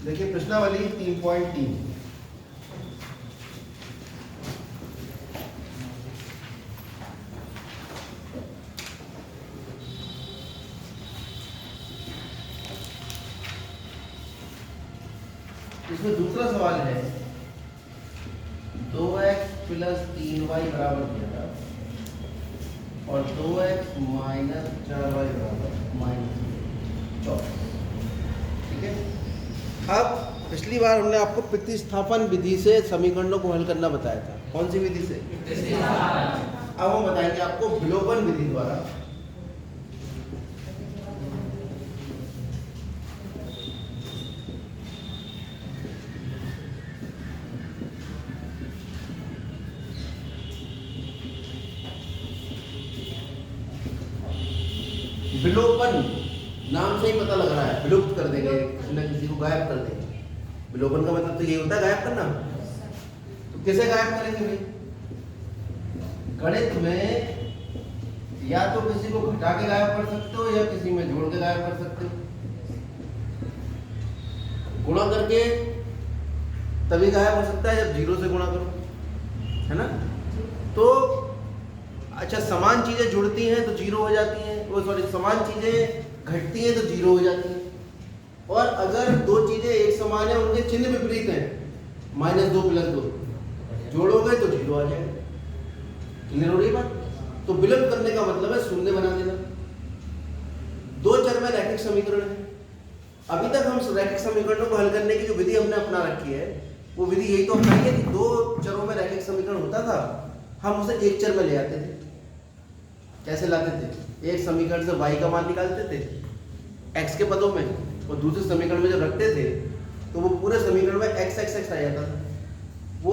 देखिए प्रश्नावली 3.3। इसमें दूसरा सवाल है 2x प्लस 3y बराबर दिया था और 2x माइनस 4y बराबर -14। ठीक है। अब पिछली बार हमने आपको प्रतिस्थापन विधि से समीकरणों को हल करना बताया था। कौन सी विधि से? अब हम बताएंगे आपको विलोपन विधि द्वारा। विलोपन नाम से ही पता लग रहा है, विलुप्त कर देंगे, किसी न किसी को गायब कर देंगे। विलोपन का मतलब तो ये होता है गायब करना। तो किसे गायब करेंगे भाई? गणित में या तो किसी को घटा के गायब कर सकते हो या किसी में जोड़ के गायब कर सकते हो। गुणा करके तभी गायब हो सकता है जब जीरो से गुणा करो, है ना। तो अच्छा, समान चीजें जुड़ती हैं तो जीरो हो जाती हैं, वो सॉरी समान चीजें घटती हैं तो जीरो हो जाती हैं। और अगर दो चीजें एक समान है, उनके चिन्ह विपरीत हैं, -2 + 2, जोड़ोगे तो जीरो आ जाएगा। क्लियर हो रही बात? तो विलंब करने का मतलब है शून्य बना देना। दो चर में रैखिक समीकरण है। अभी तक हम रैखिक समीकरणों को हल करने की जो विधि हमने अपना रखी है, वो विधि यही तो अपनाई है कि दो चरों में रैखिक समीकरण होता था, हम उसे एक चर में ले आते थे। कैसे लाते थे? एक समीकरण से y का मान निकालते थे x के पदों में, और दूसरे समीकरण में जब रखते थे तो वो पूरे समीकरण में x x x आ जाता था। वो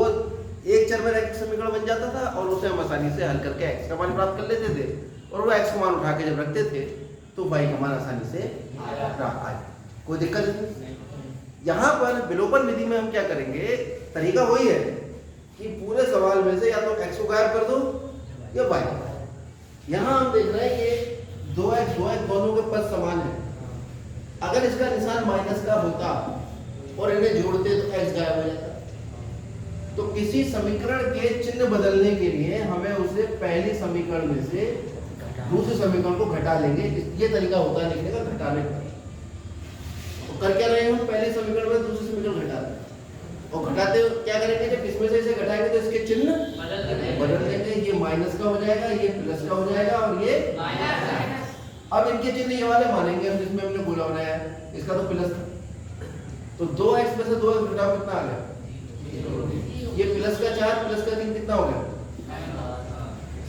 एक चर में रैखिक समीकरण बन जाता था और उसे हम आसानी से हल करके x का मान प्राप्त कर लेते थे, और वो x का मान उठा के जब रखते थे तो y का मान आसानी से आया। कोई दिक्कत नहीं। यहाँ पर विलोपन विधि में हम क्या करेंगे? तरीका वही है कि पूरे सवाल में से या तो x को गायब कर दो या y। यहाँ हम देख रहे हैं कि 2x दोनों के पद समान है। अगर इसका निशान माइनस का होता और इन्हें जोड़ते तो x गायब हो जाता। तो किसी समीकरण के चिन्ह बदलने के लिए हमें उसे पहली समीकरण में से दूसरे समीकरण को घटा लेंगे। ये तरीका होता है लिखने का, घटाने का। तो कर क्या रहे हैं हम? पहले समीकरण में दूसरे समीकरण घटा रहे हैं, और घटाते क्या करेंगे? जब इसमें से इसे घटाएंगे तो इसके चिन्ह बदल देंगे। ये माइनस का हो जाएगा, ये प्लस का हो जाएगा, और ये माइनस। अब इनके चिन्ह ये वाले मानेंगे हम जिसमें हमने गोला बनाया है। इसका तो प्लस था, तो 2x में से 2x घटाओ, कितना आ गया? ये प्लस का 4 प्लस का 3 कितना हो गया?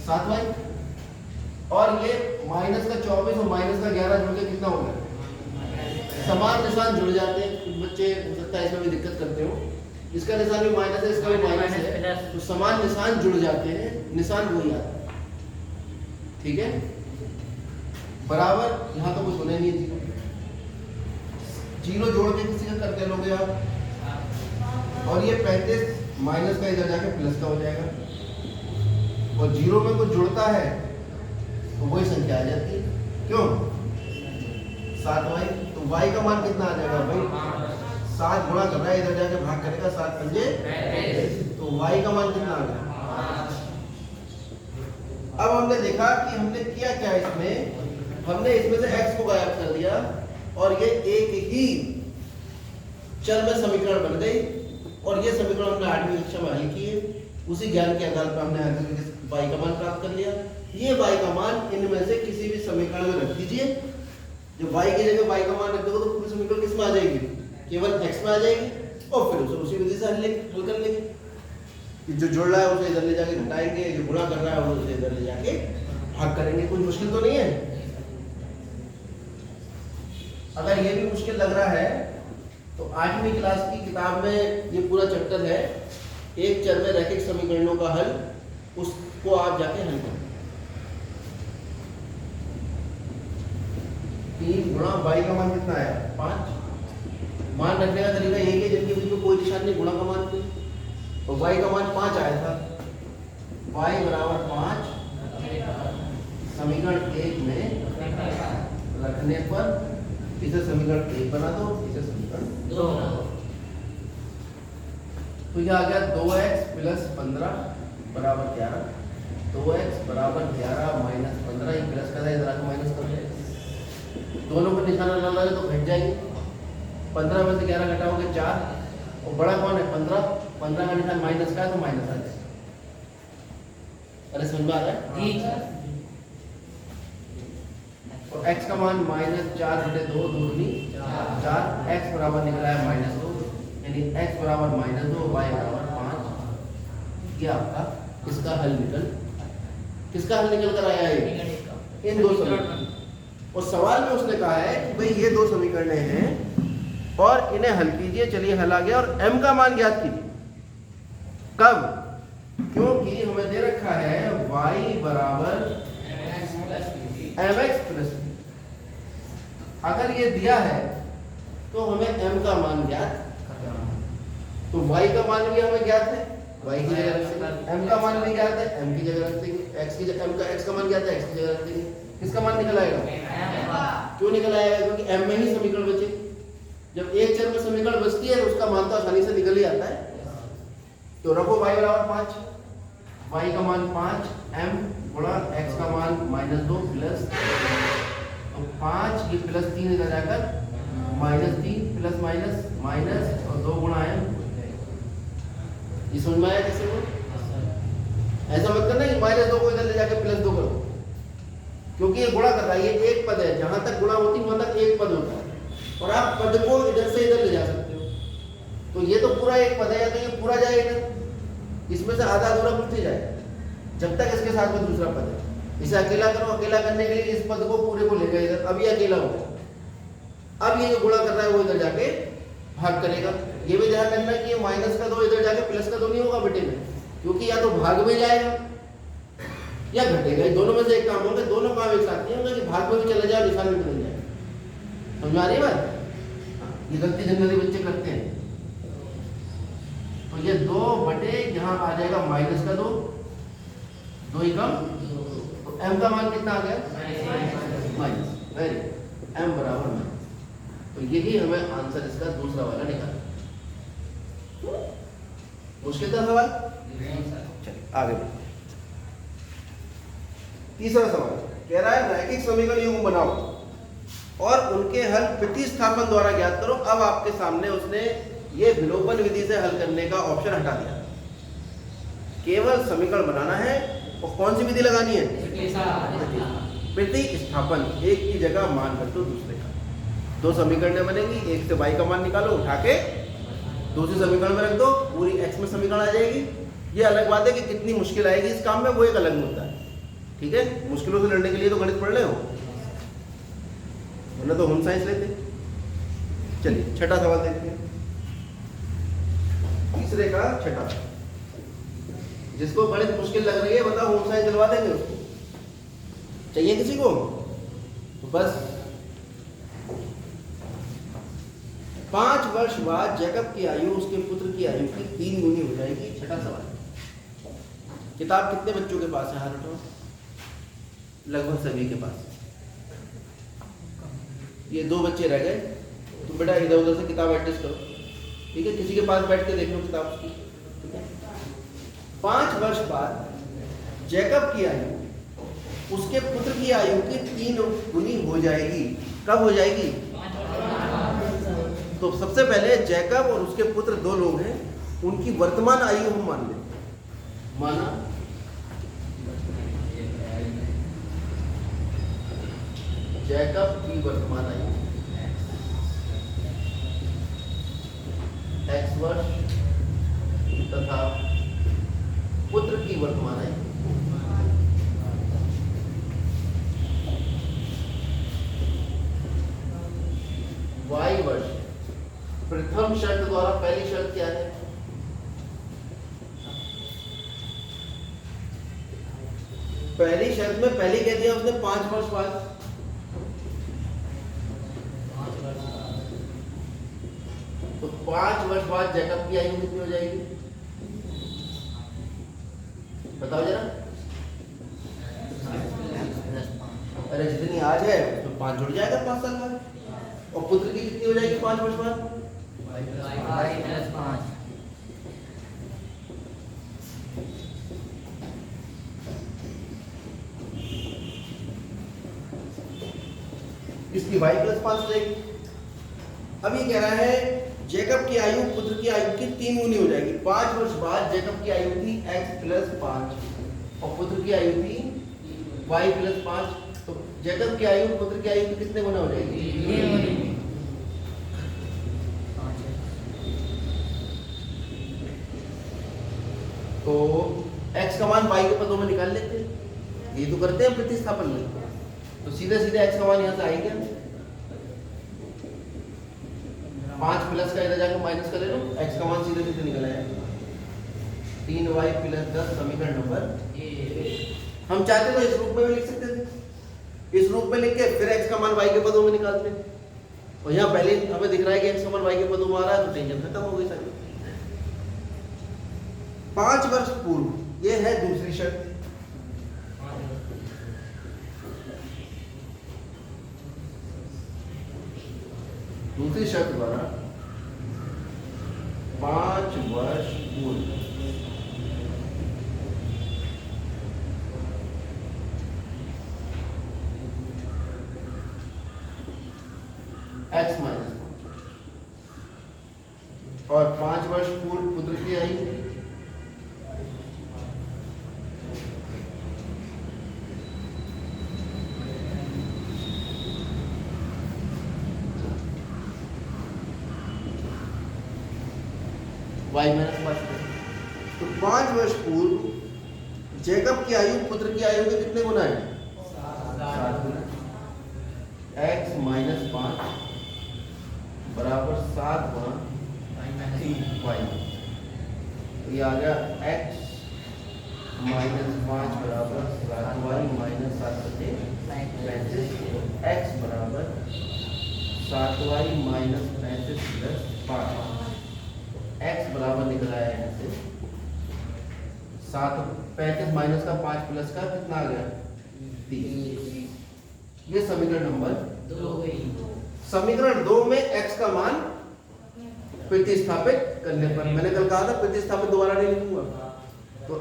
7y। और ये माइनस का 24 और माइनस का 11 जुड़ के कितना हो गया? समान निशान जुड़ जाते हैं। कुछ बच्चे हो सकता है इसमें भी दिक्कत करते हो, इसका निशान भी माइनस है, इसका भी माइनस है, तो समान निशान जुड़ जाते हैं, निशान वही आता है। ठीक है, बराबर। यहाँ तो कुछ होना नहीं है, जीरो जोड़ के किसी का करके लोगे आप, और ये 35 माइनस का इधर जाके प्लस का हो जाएगा, और जीरो में कुछ जुड़ता है तो वही संख्या आ जाती है। क्यों? 7y। तो y का मान कितना आ जाएगा भाई? 7 गुणा कर रहा है, इधर जाके भाग करेगा, 7 पंजे, तो y का मान कितना आ गया? अब हमने देखा कि हमने किया क्या इसमें, हमने इसमें से x को गायब कर दिया और ये एक ही चर में समीकरण बन गई, और ये समीकरण हमने 8वीं कक्षा में हल किए। उसी ज्ञान के आधार पर हमने y का मान प्राप्त कर लिया। ये y का मान इनमें से किसी भी समीकरण में रख दीजिए। जब y की जगह y का मान रख दोगे तो पूरी समीकरण किस में आ जाएगी? केवल x में आ जाएगी, और फिर उसे उसी विधि से हल कर लेंगे। जो जुड़ रहा है उसे इधर ले जाके घटाएंगे, जो गुणा कर रहा है उसे इधर ले जाके भाग करेंगे। कोई मुश्किल तो नहीं है। अगर ये भी मुश्किल लग रहा है तो 8वीं क्लास की किताब में ये पूरा चैप्टर है, एक चर में रैखिक समीकरणों का हल, उसको आप जाके हल करें। 3 गुणा y का मान कितना आया? 5। मान रखने का तरीका यही है जिनके बीच में कोई निशान नहीं, गुणा का मान कोई, तो y का मान 5 आया था। y बराबर 5 समीकरण 1 में रखने पर इसे समीकरण 1 बना दो, इसे समीकरण 2 बना दो। तो यह आ गया 2x प्लस 15 बराबर 11, 2x बराबर 11 माइनस 15, ये प्लस का था इधर आके माइनस कर दो, दोनों पर निशाना ना लगे तो घट जाएगी। 15 में से 11 घटाओगे 4, और बड़ा कौन है 15, 15 का निशान माइनस का है तो माइनस आ जाएगा। अरे समझ में आ रहा है जी? और x का मान -4/2 दूनी 4, x बराबर निकला है -2, यानी x बराबर -2, y बराबर 5। ये आपका इसका हल किसका हल निकल कर आया है? इन दो समीकरण। और सवाल में उसने कहा है कि भाई ये दो समीकरण हैं और इन्हें हल कीजिए। चलिए हल आ गया, और m का मान ज्ञात कीजिए। कब? क्योंकि हमें दे रखा है y बराबर mx प्लस, अगर ये दिया है तो हमें m का मान ज्ञात करना है। तो y का मान भी हमें ज्ञात है, y की जगह रख देंगे, m का मान भी ज्ञात है, m की जगह रख देंगे, x की जगह x का मान ज्ञात है, x की जगह रख देंगे। किसका मान निकल आएगा? क्यों निकल आएगा? क्योंकि m में ही समीकरण बचे। जब एक चर में समीकरण बचती है तो उसका मान तो आसानी से निकल ही आता है। तो रखो y बराबर 5, y का मान 5, m गुणा x का मान -2 प्लस, तो 5 ये प्लस 3 इधर जाकर -3 प्लस माइनस माइनस और 2 गुणा m। ये समझ में आया कैसे वो? ऐसा मत करना कि -2 को इधर ले जाकर +2 करो, क्योंकि ये गुणा कर रहा है, ये एक पद है, जहां तक गुणा होती वहां तक एक पद होता है, और आप पद को इधर से इधर ले जा सकते हो। तो ये तो पूरा एक पद है, या तो ये पूरा जाए इधर, इसमें से आधा अधूरा पूछते जाए जब तक इसके साथ में दूसरा पद है। इसे अकेला करो, अकेला करने के लिए इस पद को पूरे को लेगा इधर, अब ये अकेला हो गया। अब ये जो गुणा कर रहा है वो इधर जाके भाग करेगा। ये भी ध्यान रखना कि ये -2 इधर जाके +2 नहीं होगा बेटे में, क्योंकि या तो भाग में जाएगा या घटेगा, दोनों में से एक काम होगा। दोनों काम एक साथ नहीं होगा कि भाग में भी चला जाए, निशान में बदल जाए। समझ में आ रही है बात? ये गलती जनरली बच्चे करते हैं। तो ये 2 यहाँ आ जाएगा -2, 2 ही कम, तो m का मान कितना आ गया? माइनस, वेरी, m बराबर -। तो यही हमें आंसर इसका दूसरा वाला निकालना। मुश्किल था सवाल? चलिए आगे बढ़ो। तीसरा सवाल कह रहा है रैखिक समीकरण युग्म बनाओ और उनके हल प्रतिस्थापन द्वारा ज्ञात करो। अब आपके सामने उसने ये विलोपन विधि से हल करने का ऑप्शन हटा दिया, केवल समीकरण बनाना है। और कौन सी विधि लगानी है? प्रतिस्थापन, एक की जगह मान रख दो दूसरे का। दो समीकरण बनेंगी, एक से y का मान निकालो, उठा के दूसरे समीकरण में रख दो, पूरी x में समीकरण आ जाएगी। ये अलग बात है कि कितनी मुश्किल आएगी इस काम में, वो एक अलग मुद्दा है। ठीक है, मुश्किलों से लड़ने के लिए तो गणित पढ़ रहे हो, वरना तो होम साइंस लेते। चलिए छठा सवाल देखते हैं, तीसरे का छठा। जिसको गणित मुश्किल लग रही है बताओ, होम साइंस दिलवा देंगे उसको। चाहिए किसी को? तो बस 5 वर्ष बाद जैकब की आयु उसके पुत्र की आयु की 3 गुनी हो जाएगी। छठा सवाल। किताब कितने बच्चों के पास है? हाथ उठाओ। लगभग सभी के पास। ये 2 बच्चे रह गए, तुम बेटा इधर उधर से किताब एडजस्ट करो। ठीक है, किसी के पास बैठ के देख लो किताब उसकी। ठीक है, 5 वर्ष बाद जैकब की आयु उसके पुत्र की आयु की 3 गुनी हो जाएगी। कब हो जाएगी? तो सबसे पहले जैकब और उसके पुत्र 2 लोग हैं, उनकी वर्तमान आयु हम मान लें। माना जैकब की वर्तमान आयु x वर्ष तथा पुत्र की वर्तमान आयु y वर्ष। प्रथम शर्त द्वारा पहली शर्त क्या है? पहली शर्त में पहले कह दिया उसने 5 वर्ष बाद। तो 5 वर्ष बाद जैकब की आयु कितनी हो जाएगी? बताओ जरा। अरे जितनी आज है तो 5 जुड़ जाएगा 5 साल बाद। और पुत्र की कितनी हो जाएगी 5 वर्ष बाद? y + 5। इसकी y + 5 हो जाएगी। अब ये कह रहा है जैकब की आयु पुत्र की आयु की 3 गुनी हो जाएगी। 5 वर्ष बाद जैकब की आयु थी x + 5 और पुत्र की आयु थी y + 5। तो जैकब की आयु पुत्र की आयु की कितने गुना हो जाएगी? तो x का मान y के पदों में निकाल लेते हैं। ये तो करते हैं प्रतिस्थापन में। तो सीधे सीधे x का मान यहाँ से आएगा 5 प्लस का इधर जाकर माइनस कर ले लो, x का मान सीधे सीधे निकल आएगा 3y + 10 समीकरण नंबर 1। हम चाहते तो इस रूप में भी लिख सकते थे। इस रूप में लिख के फिर x का मान y के पदों में निकालते। और यहाँ पहले हमें दिख रहा है कि x का मान y के पदों में आ रहा है, तो टेंशन खत्म हो गई सारी। 5 वर्ष पूर्व, ये है दूसरी शर्त। दूसरी शर्त द्वारा 5 वर्ष पूर्व x - 5 और 5 वर्ष पूर्व पुत्र की आयु y - 5। तो 5 वर्ष पूर्व जैकब की आयु पुत्र की आयु के कितने गुना है? 7 गुना। x - 5 बराबर 7 गुना y। तो ये आ गया x - 5 बराबर 7y - 7 बटे 35। x बराबर 7y - 35 + 5। x बराबर निकल आया यहाँ से 7 35 माइनस का 5 प्लस का कितना आ गया 30। ये समीकरण नंबर 2। समीकरण 2 में x का मान प्रतिस्थापित करने पर, मैंने कल कहा था प्रतिस्थापित दोबारा नहीं लिखूंगा, तो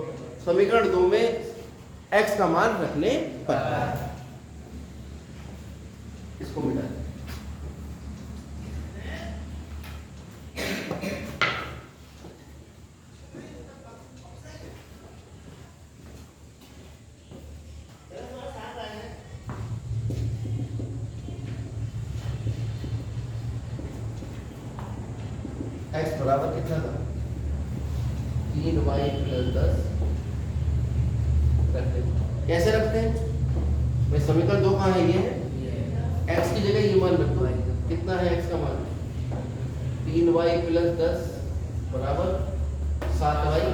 समीकरण 2 में x का मान रखने पर इसको मिटा दें। x बराबर कितना था 3y + 10 रखते हैं। कैसे रखते हैं भाई? समीकरण 2 कहाँ है? ये है। x की जगह ये मान रख दो। कितना है x का मान? 3y + 10 बराबर 7y -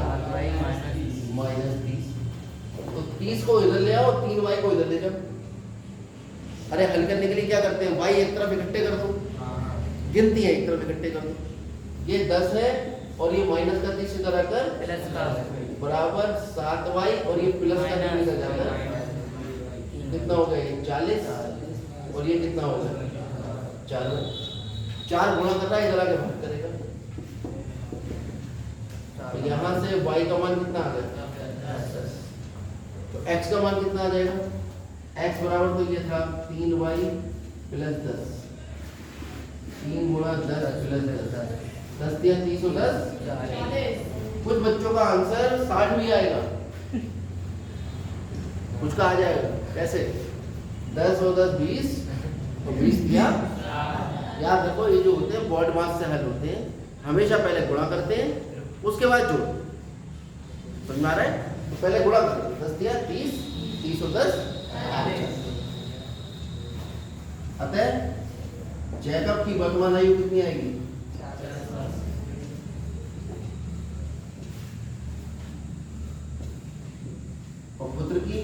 30। तो 30 को इधर ले आओ, 3y को इधर ले जाओ। अरे हल करने के लिए क्या करते हैं? y एक तरफ इकट्ठे कर दो, गिनती है एक तरफ इकट्ठे कर दो। ये 10 है और ये माइनस का 30 इधर आकर प्लस का बराबर 7y और ये प्लस का 3 इधर जाकर कितना हो गया? ये 40 और ये कितना हो गया? 4 गुणा कर रहा है, इधर आके भाग करेगा। तो यहाँ से y का मान कितना आ गया? तो x का मान कितना आ जाएगा? x बराबर तो ये था 3y + 10, 3 × 10 + 10, 10 × 30 = 10। कुछ बच्चों का आंसर 60 भी आएगा, कुछ का आ जाएगा। कैसे? 10 और 10 20, तो 20 दिया। याद रखो ये जो होते हैं बोर्ड मास से हल होते हैं, हमेशा पहले गुणा करते हैं उसके बाद जोड़। समझ में आ रहा है? तो पहले गुणा करते हैं, 10 दिया 30, 30 और 10 अतः जैकब की वर्तमान आयु कितनी आएगी? 40। और पुत्र की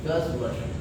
10 वर्ष।